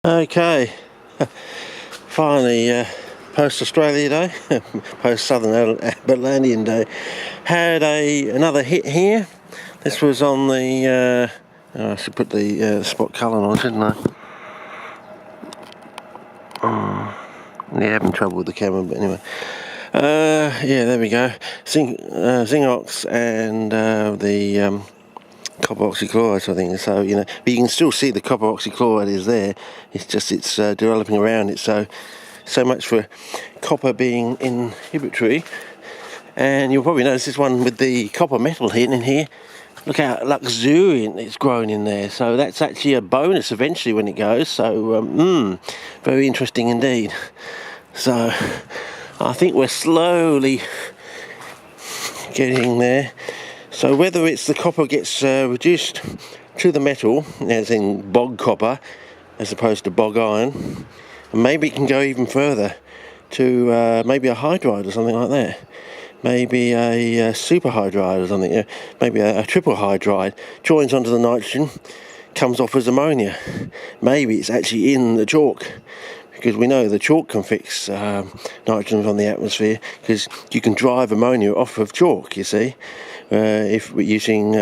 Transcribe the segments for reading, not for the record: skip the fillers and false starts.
Okay, finally post-Australia Day, post-Southern Atlantean Day, had another hit here. This was on the, I should put the spot colour on, shouldn't I? Yeah, having trouble with the camera, but anyway. Yeah, there we go. Zingox and the copper oxychloride sort of thing. So, but you can still see the copper oxychloride is there. It's just developing around it. So much for copper being inhibitory. And you'll probably notice this one with the copper metal hidden in here. Look how luxuriant it's grown in there. So that's actually a bonus eventually when it goes. So, very interesting indeed. So I think we're slowly getting there. So whether it's the copper gets reduced to the metal, as in bog copper, as opposed to bog iron, and maybe it can go even further to maybe a hydride or something like that. Maybe a superhydride or something, maybe a triple hydride, joins onto the nitrogen, comes off as ammonia. Maybe it's actually in the chalk, because we know the chalk can fix nitrogen from the atmosphere, because you can drive ammonia off of chalk, you see, if we're using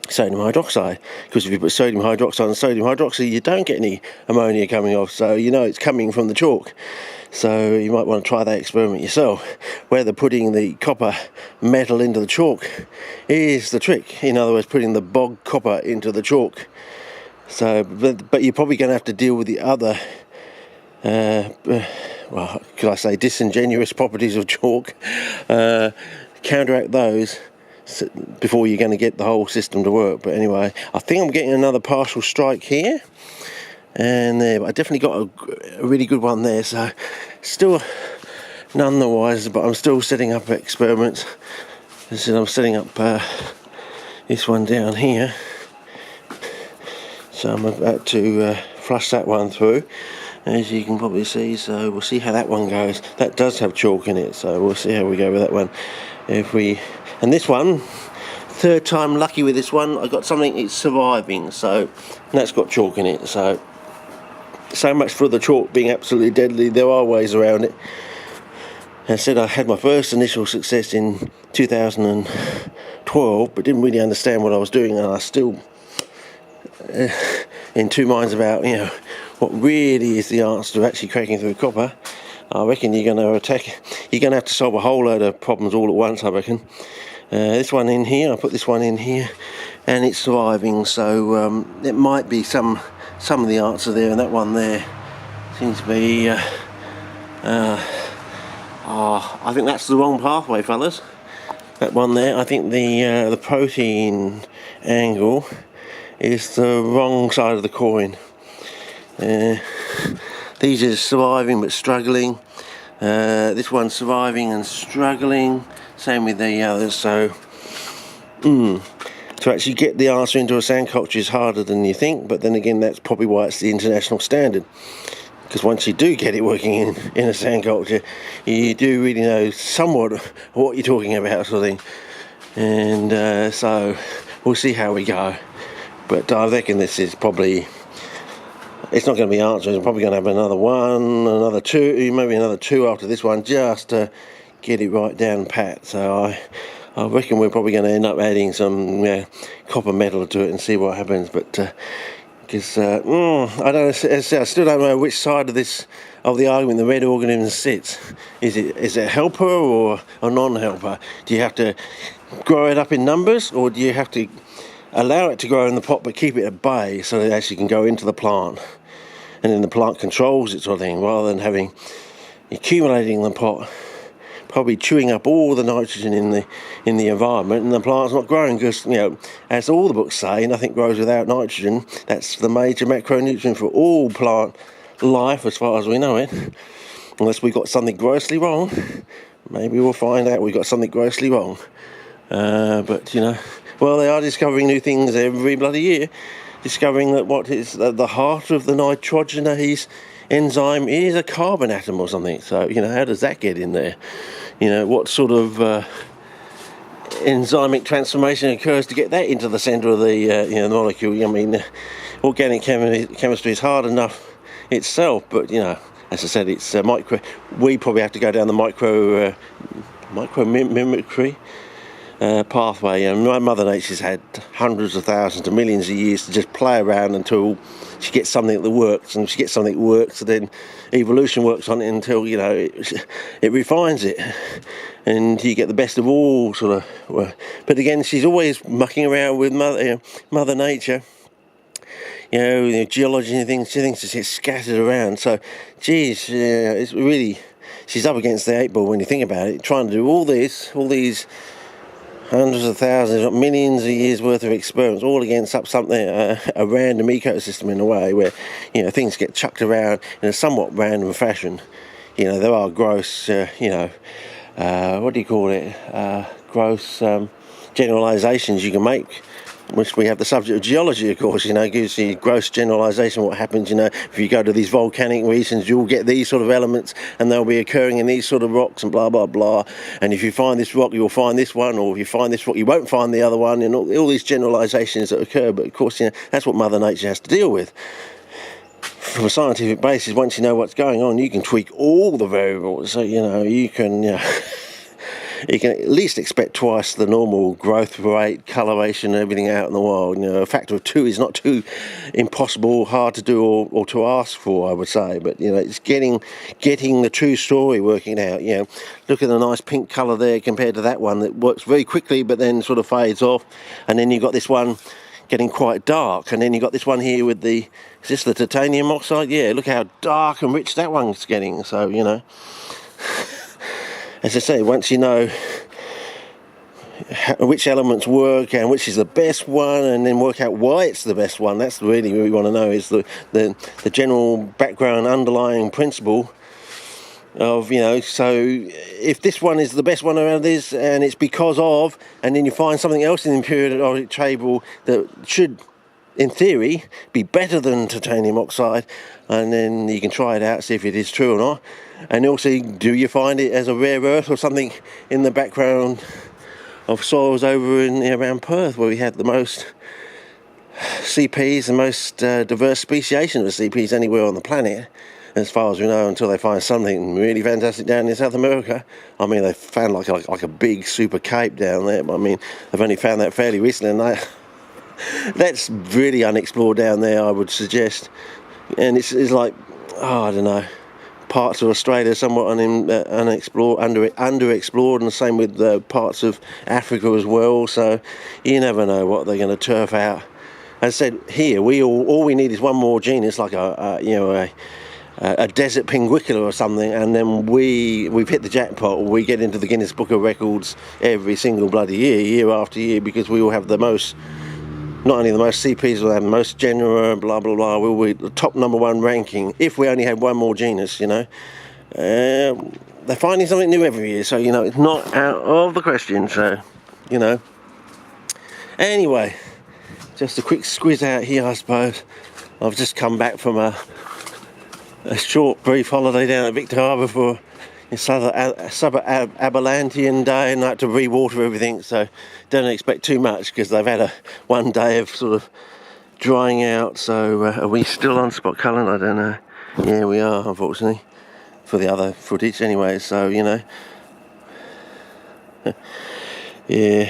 sodium hydroxide, because if you put sodium hydroxide on sodium hydroxide, you don't get any ammonia coming off, so it's coming from the chalk. So you might want to try that experiment yourself, whether putting the copper metal into the chalk is the trick. In other words, putting the bog copper into the chalk. So, but you're probably going to have to deal with the other well, could I say disingenuous properties of chalk, counteract those before you're going to get the whole system to work. But anyway, I think I'm getting another partial strike here and there, but I definitely got a really good one there. So still none the wiser, but I'm still setting up experiments. I'm setting up this one down here, so I'm about to flush that one through, as you can probably see. So we'll see how that one goes. That does have chalk in it, so we'll see how we go with that one. And this one, third time lucky with this one, I got something, it's surviving, so that's got chalk in it. So much for the chalk being absolutely deadly. There are ways around it. As I said, I had my first initial success in 2012, but didn't really understand what I was doing, and I still in two minds about what really is the answer to actually cracking through copper. I reckon you're going to have to solve a whole load of problems all at once, I reckon. This one in here, I put this one in here, and it's surviving, so it might be some of the answer there, and that one there seems to be I think that's the wrong pathway, fellas. That one there, I think the protein angle is the wrong side of the coin. These are surviving but struggling. This one's surviving and struggling. Same with the others. So to actually get the answer into a sand culture is harder than you think, but then again, that's probably why it's the international standard. Because once you do get it working in a sand culture, you do really know somewhat what you're talking about, sort of thing. And so we'll see how we go. But I reckon this is probably, it's not going to be answers. I'm probably going to have another one, another two, maybe another two after this one, just to get it right down pat. So I reckon we're probably going to end up adding some copper metal to it and see what happens. But because I don't, I still don't know which side of the argument the red organism sits. Is it a helper or a non-helper? Do you have to grow it up in numbers, or do you have to allow it to grow in the pot but keep it at bay so that it actually can go into the plant, and then the plant controls it, sort of thing, rather than accumulating in the pot, probably chewing up all the nitrogen in the environment, and the plant's not growing because, as all the books say, nothing grows without nitrogen. That's the major macronutrient for all plant life as far as we know it. Unless we've got something grossly wrong, maybe we'll find out we've got something grossly wrong. But well, they are discovering new things every bloody year, discovering that what is the heart of the nitrogenase enzyme is a carbon atom or something. So, how does that get in there? What sort of enzymic transformation occurs to get that into the centre of the molecule? organic chemistry is hard enough itself, but you know, as I said, it's micro. We probably have to go down the micro mimicry pathway. And Mother Nature's had hundreds of thousands to millions of years to just play around until she gets something that works, and if she gets something that works, then evolution works on it until, you know, it refines it, and you get the best of all sort of. But again, she's always mucking around with Mother Nature. You know, geology and things. She thinks just get scattered around. So, geez, it's really, she's up against the 8 ball when you think about it, trying to do all these hundreds of thousands, millions of years worth of experiments, all against something, a random ecosystem in a way where, you know, things get chucked around in a somewhat random fashion. You know, there are gross, what do you call it? Gross generalizations you can make, which we have the subject of geology, of course. You know, gives you gross generalization what happens. You know, if you go to these volcanic regions, you'll get these sort of elements, and they'll be occurring in these sort of rocks, and blah blah blah. And if you find this rock, you'll find this one, or if you find this rock, you won't find the other one, and all these generalizations that occur. But of course, you know, that's what Mother Nature has to deal with. From a scientific basis, once you know what's going on, you can tweak all the variables. So, you know, you can you can at least expect twice the normal growth rate, coloration, and everything out in the wild. You know, a factor of 2 is not too impossible, hard to do, or to ask for, I would say. But you know, it's getting the true story working out. You know, look at the nice pink colour there compared to that one that works very quickly, but then sort of fades off, and then you've got this one getting quite dark, and then you've got this one here with is this the titanium oxide? Yeah, look how dark and rich that one's getting. So, you know, as I say, once you know which elements work and which is the best one, and then work out why it's the best one, that's really what we want to know, is the general background underlying principle of, you know, so if this one is the best one around this, and it's because of, and then you find something else in the periodic table that should, in theory, be better than titanium oxide, and then you can try it out, see if it is true or not. And also, do you find it as a rare earth or something in the background of soils over around Perth, where we had the most CPs, the most diverse speciation of CPs anywhere on the planet, as far as we know, until they find something really fantastic down in South America. I mean, they found like a big super cape down there, but I mean, they've only found that fairly recently, and that's really unexplored down there, I would suggest. And it's like, I don't know, parts of Australia somewhat unexplored, underexplored, and the same with parts of Africa as well. So you never know what they're going to turf out. As I said, here all we need is one more genus, like a desert pinguicula or something, and then we've hit the jackpot. We get into the Guinness Book of Records every single bloody year after year, because we will have the most. Not only the most CPs, we'll have the most genera, blah, blah, blah. We'll be the top #1 ranking if we only had one more genus, you know. They're finding something new every year, so, you know, it's not out of the question, so, you know. Anyway, just a quick squiz out here, I suppose. I've just come back from a short, brief holiday down at Victor Harbour for Sub-Aberlantian day, and I had to re-water everything, so don't expect too much, because they've had one day of sort of drying out. So are we still on Spot Cullen? I don't know. Yeah, we are, unfortunately, for the other footage anyway, so, you know. Yeah,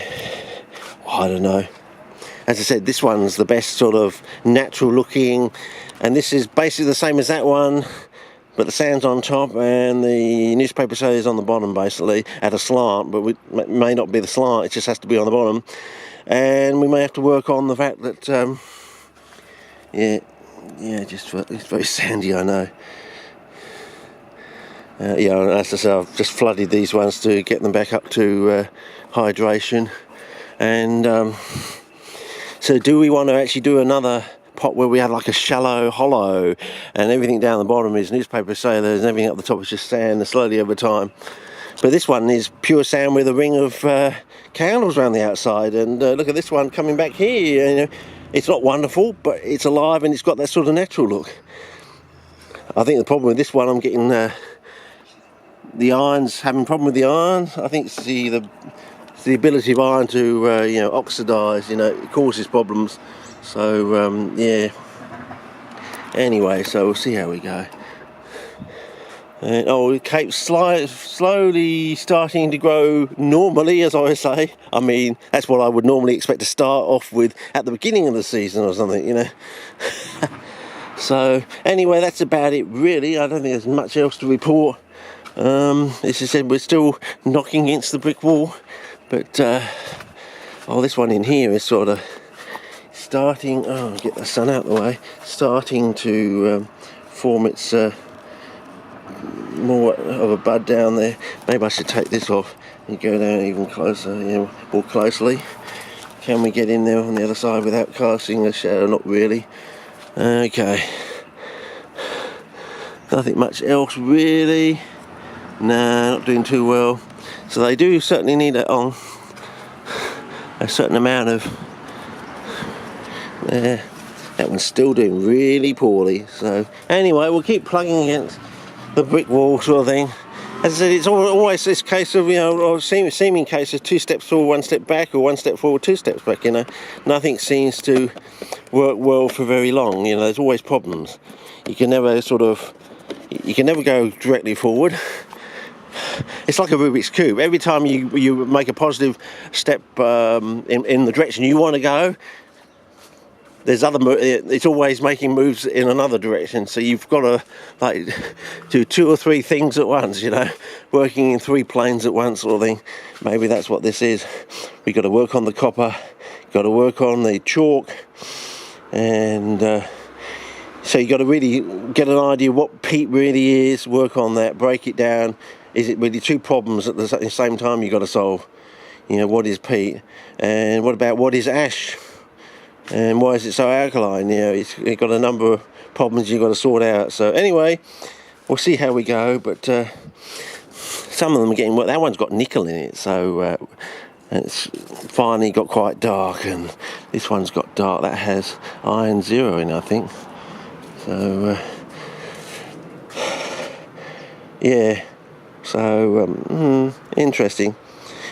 I don't know. As I said, this one's the best sort of natural looking, and this is basically the same as that one, but the sand's on top and the newspaper is on the bottom, basically at a slant, but it may not be the slant, it just has to be on the bottom. And we may have to work on the fact that it's very sandy, I know. As I say, I've just flooded these ones to get them back up to hydration. And so do we want to actually do another pot where we have like a shallow hollow and everything down the bottom is newspaper sailors and everything up the top is just sand, and slowly over time? But this one is pure sand with a ring of candles around the outside. And look at this one coming back here. You know, it's not wonderful, but it's alive and it's got that sort of natural look. I think the problem with this one, I'm getting the irons, having a problem with the irons. I think it's the ability of iron to oxidize. You know, it causes problems. So yeah, Anyway, so we'll see how we go. And the cape's slowly starting to grow normally, as I say. I mean, that's what I would normally expect to start off with at the beginning of the season or something, you know. So, anyway, that's about it, really. I don't think there's much else to report. As I said, we're still knocking against the brick wall. But, this one in here is sort of starting... get the sun out of the way. Starting to form its... more of a bud down there. Maybe I should take this off and go down even closer, more closely. Can we get in there on the other side without casting a shadow? Not really. Okay. Nothing much else really. Nah, not doing too well. So they do certainly need it on a certain amount of... that one's still doing really poorly. So anyway, we'll keep plugging against the brick wall sort of thing. As I said, it's always this case of, or seeming case of 2 steps forward, 1 step back, or 1 step forward, 2 steps back, Nothing seems to work well for very long, there's always problems. You can never go directly forward. It's like a Rubik's Cube. Every time you make a positive step in the direction you want to go, there's it's always making moves in another direction, so you've got to do 2 or 3 things at once, working in 3 planes at once sort of thing. Maybe that's what this is. We've got to work on the copper, got to work on the chalk, and so you've got to really get an idea what peat really is, work on that, break it down. Is it really 2 problems at the same time you've got to solve? What is peat, and what is ash? And why is it so alkaline? It's got a number of problems you've got to sort out. So anyway, we'll see how we go. But some of them are getting... Well, that one's got nickel in it, so it's finally got quite dark. And this one's got dark. That has iron 0 in, I think. So, yeah. So, interesting.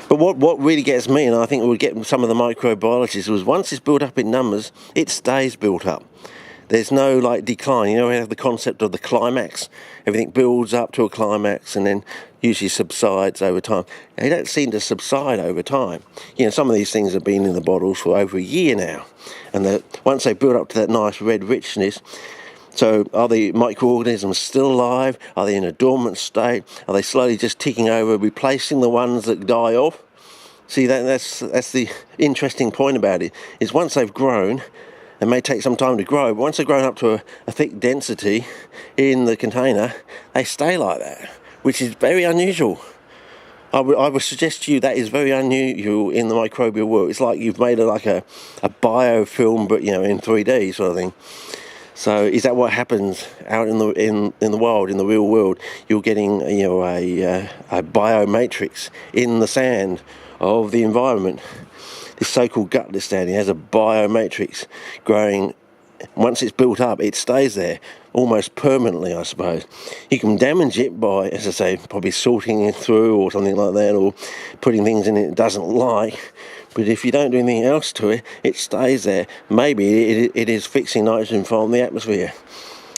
But what really gets me, and I think we'll get some of the microbiologists, was once it's built up in numbers, it stays built up. There's no decline. We have the concept of the climax. Everything builds up to a climax and then usually subsides over time. They don't seem to subside over time. Some of these things have been in the bottles for over a year now, and once they build up to that nice red richness. So are the microorganisms still alive? Are they in a dormant state? Are they slowly just ticking over, replacing the ones that die off? See, that's the interesting point about it, is once they've grown, it may take some time to grow, but once they've grown up to a thick density in the container, they stay like that, which is very unusual. I would suggest to you that is very unusual in the microbial world. It's like you've made a biofilm, but in 3D sort of thing. So is that what happens out in the wild, in the real world? You're getting a biomatrix in the sand of the environment. This so-called gutless sand has a biomatrix growing. Once it's built up, it stays there almost permanently, I suppose. You can damage it by, as I say, probably sorting it through or something like that, or putting things in it doesn't like. But if you don't do anything else to it, it stays there. Maybe it is fixing nitrogen from the atmosphere.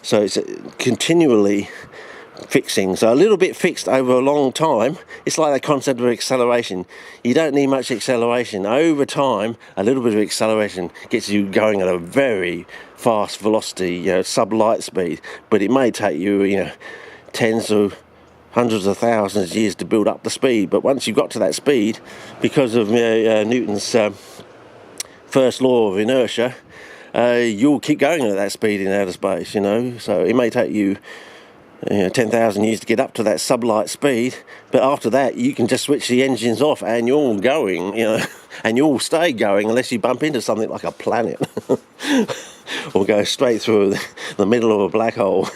So it's continually fixing. So a little bit fixed over a long time. It's like that concept of acceleration. You don't need much acceleration. Over time, a little bit of acceleration gets you going at a very fast velocity, sub-light speed. But it may take you, tens of hundreds of thousands of years to build up the speed. But once you've got to that speed, because of Newton's first law of inertia, you'll keep going at that speed in outer space, So it may take you 10,000 years to get up to that sublight speed, but after that you can just switch the engines off and you're going, and you'll stay going unless you bump into something like a planet or go straight through the middle of a black hole.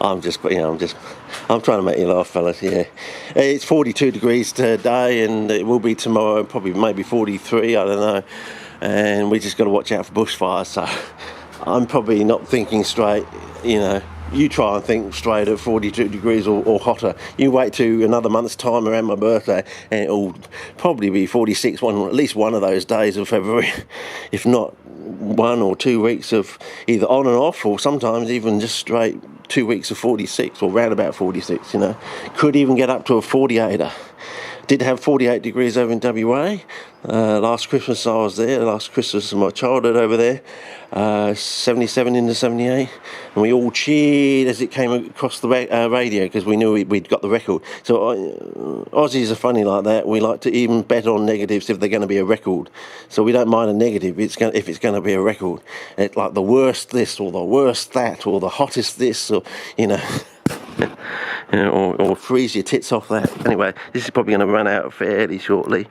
I'm trying to make you laugh, fellas. Yeah, it's 42 degrees today, and it will be tomorrow, probably maybe 43. I don't know. And we just got to watch out for bushfires. So I'm probably not thinking straight. You try and think straight at 42 degrees or hotter. You wait to another month's time around my birthday, and it'll probably be 46 at least one of those days of February, if not 1 or 2 weeks of either on and off, or sometimes even just straight 2 weeks of 46, or round about 46, you know. Could even get up to a 48er. Did have 48 degrees over in WA. Last Christmas I was there, last Christmas of my childhood over there, 77 into 78, and we all cheered as it came across the radio, because we knew we'd got the record. So Aussies are funny like that. We like to even bet on negatives if they're going to be a record. So we don't mind a negative if it's going to be a record. It's like the worst this, or the worst that, or the hottest this, or, you know... You know, or freeze your tits off that. Anyway, this is probably going to run out fairly shortly,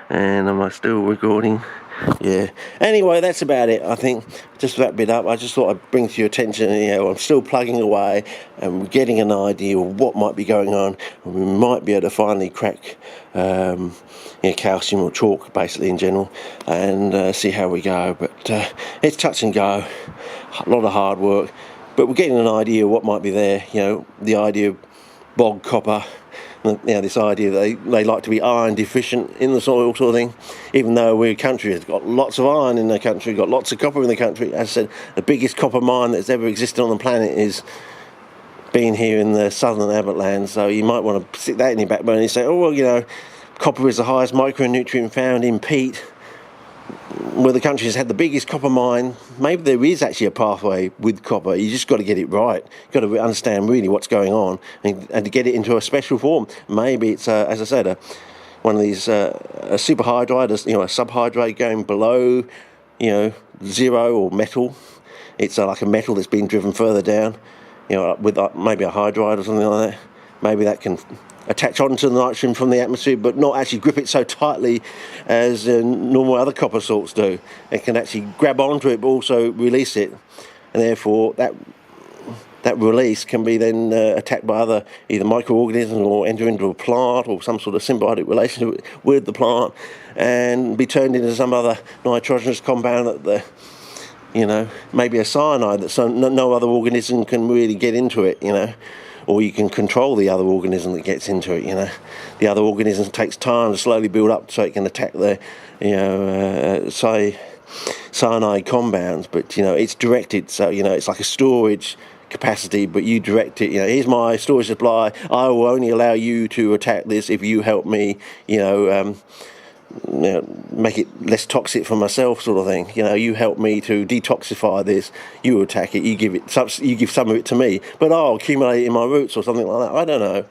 and am I still recording? Yeah. Anyway, that's about it. I think just wrap it up. I just thought I'd bring to your attention, you know, I'm still plugging away and we're getting an idea of what might be going on, and we might be able to finally crack you know, calcium or chalk, basically, in general, and see how we go. But it's touch and go, a lot of hard work, but we're getting an idea of what might be there. You know, the idea of bog copper, you know, this idea that they like to be iron deficient in the soil, sort of thing, even though we're a country that's got lots of iron in the country, got lots of copper in the country. As I said, the biggest copper mine that's ever existed on the planet is being here in the southern Abbottland, so you might want to stick that in your backbone and say, oh, well, you know, copper is the highest micronutrient found in peat. Where the country has had the biggest copper mine, maybe there is actually a pathway with copper. You just got to get it right. You've got to understand really what's going on, and to get it into a special form. Maybe it's, as I said, one of these a superhydride, you know, a subhydrate going below, you know, zero, or metal. It's like a metal that's been driven further down, you know, with maybe a hydride or something like that. Maybe that can attach onto the nitrogen from the atmosphere, but not actually grip it so tightly as normal other copper salts do. It can actually grab onto it but also release it, and therefore that release can be then attacked by other either microorganisms, or enter into a plant, or some sort of symbiotic relationship with the plant, and be turned into some other nitrogenous compound that the, you know, maybe a cyanide that no other organism can really get into it, you know. Or you can control the other organism that gets into it, you know. The other organism takes time to slowly build up so it can attack the, you know, say, cyanide compounds, but, you know, it's directed, so, you know, it's like a storage capacity, but you direct it, you know, here's my storage supply, I will only allow you to attack this if you help me, you know, make it less toxic for myself, sort of thing. You know, you help me to detoxify this, you attack it, you give some of it to me, but I'll accumulate it in my roots or something like that. I don't know